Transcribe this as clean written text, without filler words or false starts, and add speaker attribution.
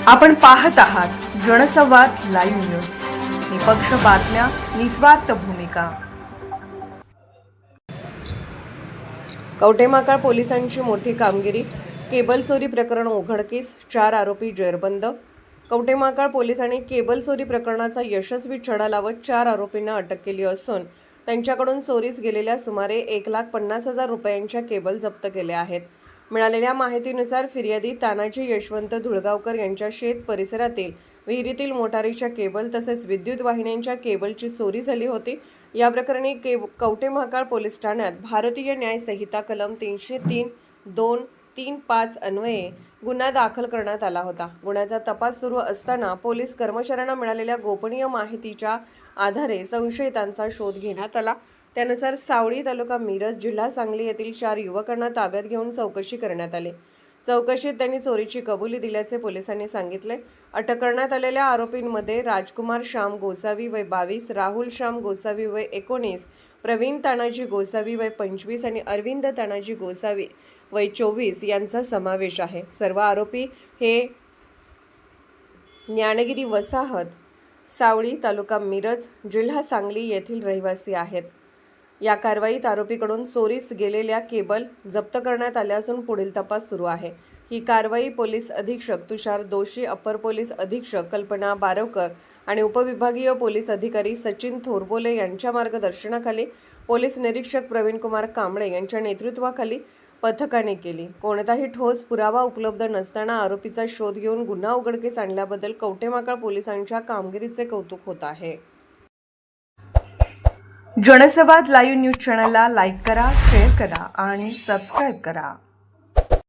Speaker 1: आपण पाहत आहात जनसंवाद लाईव्ह न्यूज, निपक्ष बातम्या, निस्वार्थ भूमिका. कवठेमहांकाळ पोलिसांची मोठी कामगिरी. केबल चोरी प्रकरण उघडकीस, 4 आरोपी जेरबंद. कवठेमहांकाळ पोलिसांनी केबल चोरी प्रकरणाचा यशस्वी छडा लावत 4 आरोपींना अटक केली असून त्यांच्याकडून चोरीस गेलेल्या सुमारे 1,50,000 रुपयांच्या केबल जप्त केल्या आहेत. मिळालेल्या माहितीनुसार फिर्यादी तानाजी यशवंत धुळगावकर यांच्या शेत परिसरातील विहिरीतील मोटारीच्या केबल तसेच विद्युत वाहिन्यांच्या केबलची चोरी झाली होती. या प्रकरणी कवठेमहांकाळ पोलीस ठाण्यात भारतीय न्याय संहिता कलम 303-2-3-5 अन्वये गुन्हा दाखल करण्यात आला होता. गुन्ह्याचा तपास सुरू असताना पोलीस कर्मचाऱ्यांना मिळालेल्या गोपनीय माहितीच्या आधारे संशयितांचा शोध घेण्यात आला. त्यानुसार सावळी तालुका मिरज जिल्हा सांगली येथील 4 युवकांना ताब्यात घेऊन चौकशी करण्यात आली. चौकशीत त्यांनी चोरीची कबुली दिल्याचे पोलिसांनी सांगितले. अटक करण्यात आलेल्या आरोपींमध्ये राजकुमार श्याम गोसावी वय 22, राहुल श्याम गोसावी वय 19, प्रवीण तानाजी गोसावी वय 25 आणि अरविंद तानाजी गोसावी वय 24 यांचा समावेश आहे. सर्व आरोपी हे ज्ञानगिरी वसाहत, सावळी तालुका मिरज जिल्हा सांगली येथील रहिवासी आहेत. या कारवाईत आरोपीकडून चोरीस गेलेल्या केबल जप्त करण्यात आल्या असून पुढील तपास सुरू आहे. ही कारवाई पोलीस अधीक्षक तुषार दोशी, अप्पर पोलीस अधीक्षक कल्पना बारवकर आणि उपविभागीय पोलीस अधिकारी सचिन थोरबोले यांच्या मार्गदर्शनाखाली पोलीस निरीक्षक प्रवीणकुमार कांबळे यांच्या नेतृत्वाखाली पथकाने केली. कोणताही ठोस पुरावा उपलब्ध नसताना आरोपीचा शोध घेऊन गुन्हा उघडकीस आणल्याबद्दल कवठेमहांकाळ पोलिसांच्या कामगिरीचे कौतुक होत आहे. जनसंवाद लाईव्ह न्यूज चॅनलला लाईक करा, शेअर करा आणि सबस्क्राईब करा.